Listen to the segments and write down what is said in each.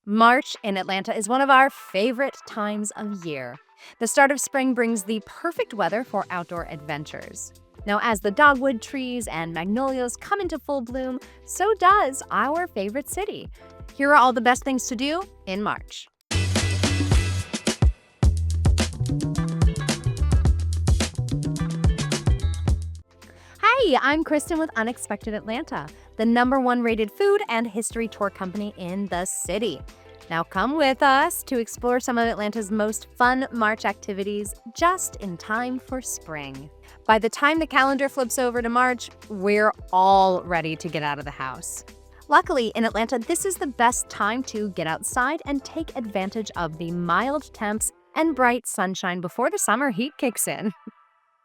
March in Atlanta is one of our favorite times of year. The start of spring brings the perfect weather for outdoor adventures. Now, as the dogwood trees and magnolias come into full bloom, so does our favorite city. Here are all the best things to do in March. Hi, I'm Kristen with Unexpected Atlanta, the #1 rated food and history tour company in the city. Now come with us to explore some of Atlanta's most fun March activities just in time for spring. By the time the calendar flips over to March, we're all ready to get out of the house. Luckily, in Atlanta, this is the best time to get outside and take advantage of the mild temps and bright sunshine before the summer heat kicks in.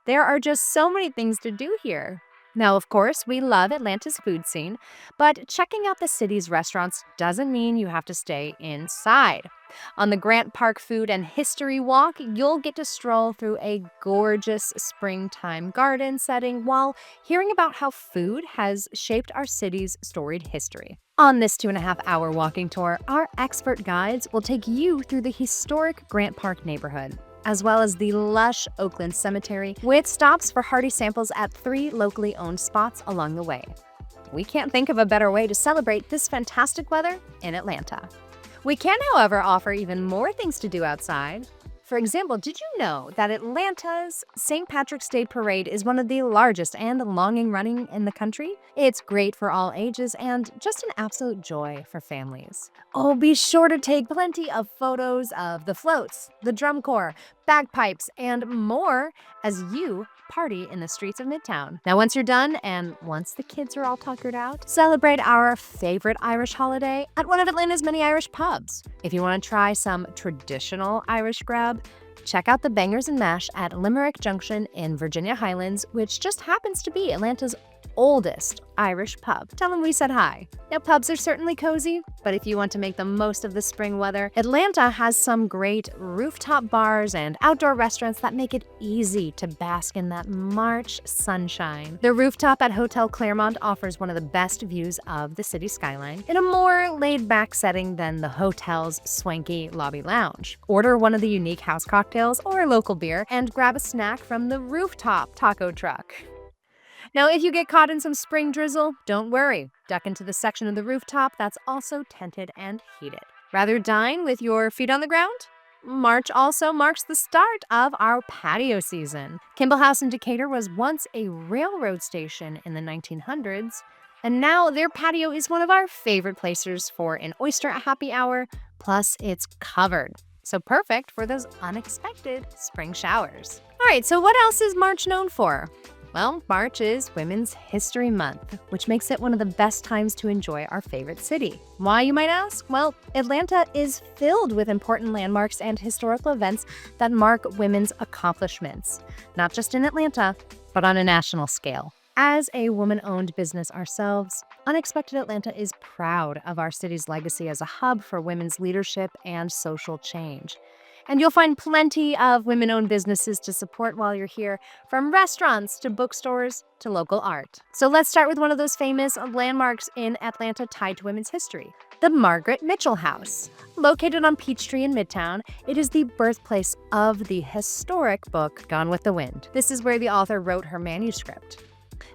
There are just so many things to do here. Now, of course, we love Atlanta's food scene, but checking out the city's restaurants doesn't mean you have to stay inside. On the Grant Park Food and History Walk, you'll get to stroll through a gorgeous springtime garden setting while hearing about how food has shaped our city's storied history. On this 2.5-hour walking tour, our expert guides will take you through the historic Grant Park neighborhood, as well as the lush Oakland Cemetery, with stops for hearty samples at 3 locally owned spots along the way. We can't think of a better way to celebrate this fantastic weather in Atlanta. We can, however, offer even more things to do outside. For example, did you know that Atlanta's St. Patrick's Day Parade is one of the largest and longest-running in the country? It's great for all ages and just an absolute joy for families. Oh, be sure to take plenty of photos of the floats, the drum corps, bagpipes, and more as you party in the streets of Midtown. Now, once you're done and once the kids are all tuckered out, celebrate our favorite Irish holiday at one of Atlanta's many Irish pubs. If you want to try some traditional Irish grub, check out the Bangers and Mash at Limerick Junction in Virginia Highlands, which just happens to be Atlanta's oldest Irish pub. Tell them we said hi. Now, pubs are certainly cozy, but if you want to make the most of the spring weather, Atlanta has some great rooftop bars and outdoor restaurants that make it easy to bask in that March sunshine. The rooftop at Hotel Claremont offers one of the best views of the city skyline in a more laid-back setting than the hotel's swanky lobby lounge. Order one of the unique house cocktails or local beer and grab a snack from the rooftop taco truck. Now, if you get caught in some spring drizzle, don't worry. Duck into the section of the rooftop that's also tented and heated. Rather dine with your feet on the ground? March also marks the start of our patio season. Kimball House in Decatur was once a railroad station in the 1900s, and now their patio is one of our favorite places for an oyster happy hour, plus it's covered. So perfect for those unexpected spring showers. All right, so what else is March known for? Well, March is Women's History Month, which makes it one of the best times to enjoy our favorite city. Why, you might ask? Well, Atlanta is filled with important landmarks and historical events that mark women's accomplishments, not just in Atlanta, but on a national scale. As a woman-owned business ourselves, Unexpected Atlanta is proud of our city's legacy as a hub for women's leadership and social change. And you'll find plenty of women-owned businesses to support while you're here, from restaurants to bookstores to local art. So let's start with one of those famous landmarks in Atlanta tied to women's history, the Margret Mitchel House. Located on Peachtree in Midtown, it is the birthplace of the historic book Gone with the Wind. This is where the author wrote her manuscript.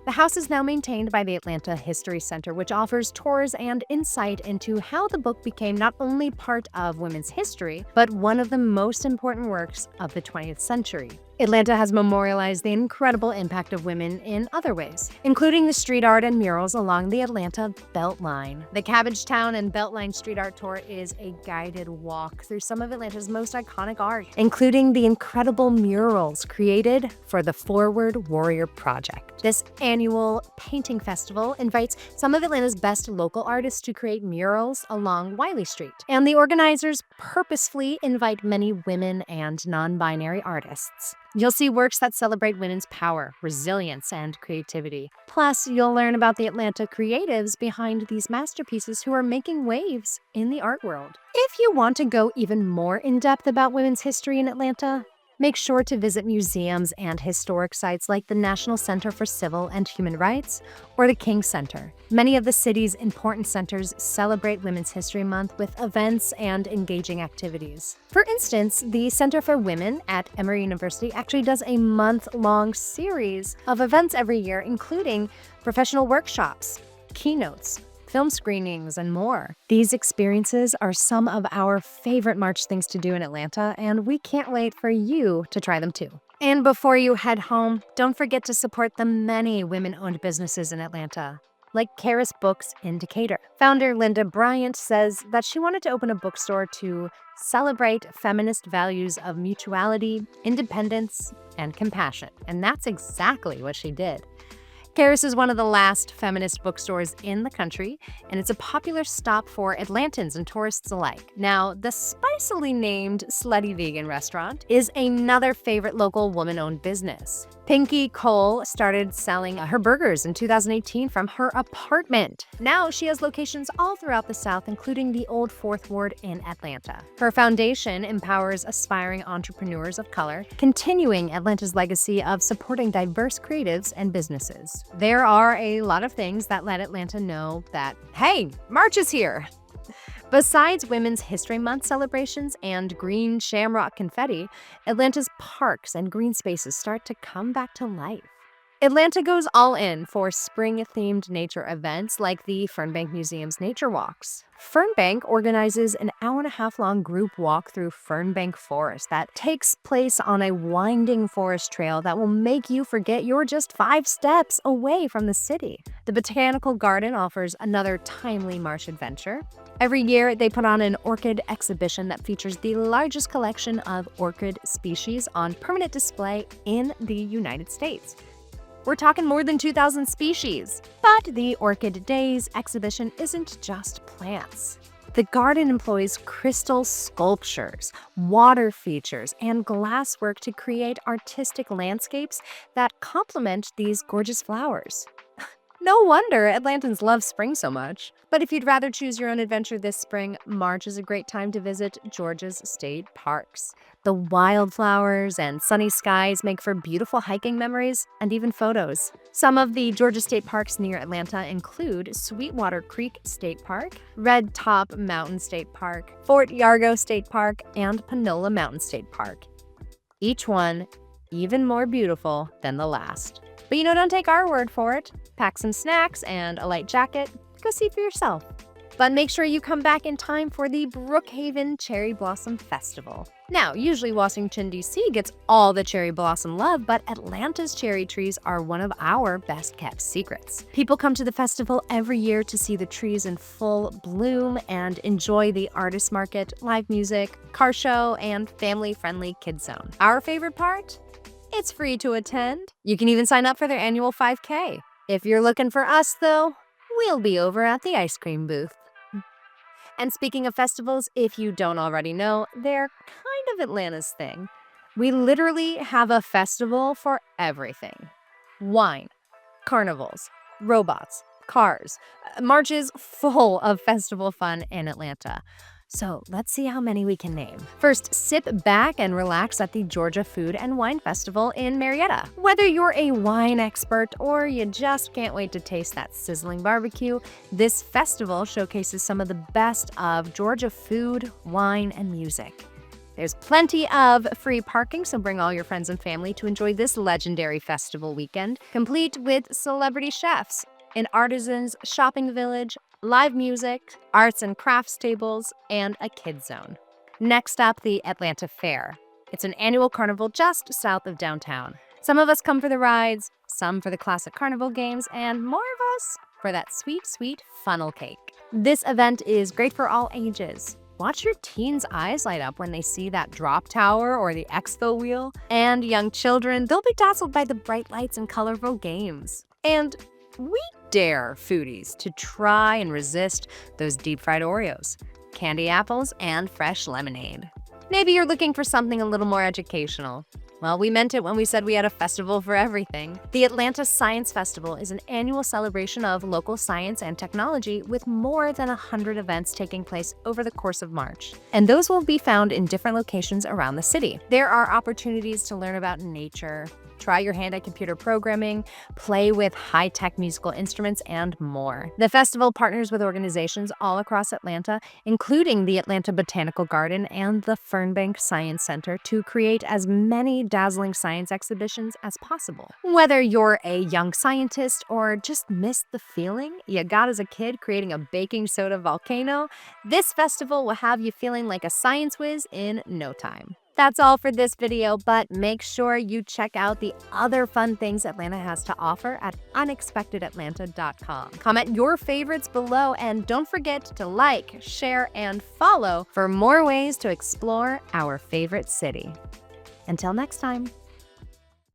The house is now maintained by the Atlanta History Center, which offers tours and insight into how the book became not only part of women's history, but one of the most important works of the 20th century. Atlanta has memorialized the incredible impact of women in other ways, including the street art and murals along the Atlanta Beltline. The Cabbagetown and Beltline Street Art Tour is a guided walk through some of Atlanta's most iconic art, including the incredible murals created for the Forward Warrior Project. This annual painting festival invites some of Atlanta's best local artists to create murals along Wiley Street, and the organizers purposefully invite many women and non-binary artists. You'll see works that celebrate women's power, resilience, and creativity. Plus, you'll learn about the Atlanta creatives behind these masterpieces who are making waves in the art world. If you want to go even more in depth about women's history in Atlanta, Make sure to visit museums and historic sites like the National Center for Civil and Human Rights or the King Center. Many of the city's important centers celebrate Women's History Month with events and engaging activities. For instance, the Center for Women at Emory University actually does a month-long series of events every year, including professional workshops, keynotes, film screenings, and more. These experiences are some of our favorite March things to do in Atlanta, and we can't wait for you to try them too. And before you head home, don't forget to support the many women-owned businesses in Atlanta, like Charis Books in Decatur. Founder Linda Bryant says that she wanted to open a bookstore to celebrate feminist values of mutuality, independence, and compassion. And that's exactly what she did. Charis is one of the last feminist bookstores in the country, and it's a popular stop for Atlantans and tourists alike. Now, the spicily named Slutty Vegan restaurant is another favorite local woman-owned business. Pinky Cole started selling her burgers in 2018 from her apartment. Now she has locations all throughout the South, including the Old Fourth Ward in Atlanta. Her foundation empowers aspiring entrepreneurs of color, continuing Atlanta's legacy of supporting diverse creatives and businesses. There are a lot of things that let Atlanta know that, hey, March is here. Besides Women's History Month celebrations and green shamrock confetti, Atlanta's parks and green spaces start to come back to life. Atlanta goes all in for spring-themed nature events like the Fernbank Museum's Nature Walks. Fernbank organizes an hour-and-a-half-long group walk through Fernbank Forest that takes place on a winding forest trail that will make you forget you're just 5 steps away from the city. The Botanical Garden offers another timely March adventure. Every year, they put on an orchid exhibition that features the largest collection of orchid species on permanent display in the United States. We're talking more than 2,000 species. But the Orchid Days exhibition isn't just plants. The garden employs crystal sculptures, water features, and glasswork to create artistic landscapes that complement these gorgeous flowers. No wonder Atlantans love spring so much. But if you'd rather choose your own adventure this spring, March is a great time to visit Georgia's state parks. The wildflowers and sunny skies make for beautiful hiking memories and even photos. Some of the Georgia state parks near Atlanta include Sweetwater Creek State Park, Red Top Mountain State Park, Fort Yargo State Park, and Panola Mountain State Park. Each one even more beautiful than the last. But don't take our word for it. Pack some snacks and a light jacket. Go see for yourself. But make sure you come back in time for the Brookhaven Cherry Blossom Festival. Now, usually Washington, D.C. gets all the cherry blossom love, but Atlanta's cherry trees are one of our best-kept secrets. People come to the festival every year to see the trees in full bloom and enjoy the artist market, live music, car show, and family-friendly kids zone. Our favorite part? It's free to attend. You can even sign up for their annual 5K. If you're looking for us, though, we'll be over at the ice cream booth. And speaking of festivals, if you don't already know, they're kind of Atlanta's thing. We literally have a festival for everything. Wine, carnivals, robots, cars. March is full of festival fun in Atlanta. So let's see how many we can name. First, sit back and relax at the Georgia Food and Wine Festival in Marietta. Whether you're a wine expert or you just can't wait to taste that sizzling barbecue, this festival showcases some of the best of Georgia food, wine, and music. There's plenty of free parking, so bring all your friends and family to enjoy this legendary festival weekend, complete with celebrity chefs, an artisan's shopping village, live music, arts and crafts tables, and a kids zone. Next up, the Atlanta Fair. It's an annual carnival just south of downtown. Some of us come for the rides, some for the classic carnival games, and more of us for that sweet, sweet funnel cake. This event is great for all ages. Watch your teens' eyes light up when they see that drop tower or the expo wheel. And young children, they'll be dazzled by the bright lights and colorful games. And we dare foodies to try and resist those deep-fried Oreos, candy apples, and fresh lemonade. Maybe you're looking for something a little more educational. Well, we meant it when we said we had a festival for everything. The Atlanta Science Festival is an annual celebration of local science and technology with more than 100 events taking place over the course of March. And those will be found in different locations around the city. There are opportunities to learn about nature, try your hand at computer programming, play with high-tech musical instruments, and more. The festival partners with organizations all across Atlanta, including the Atlanta Botanical Garden and the Fernbank Science Center, to create as many dazzling science exhibitions as possible. Whether you're a young scientist or just missed the feeling you got as a kid creating a baking soda volcano, this festival will have you feeling like a science whiz in no time. That's all for this video, but make sure you check out the other fun things Atlanta has to offer at unexpectedatlanta.com. Comment your favorites below and don't forget to like, share, and follow for more ways to explore our favorite city. Until next time.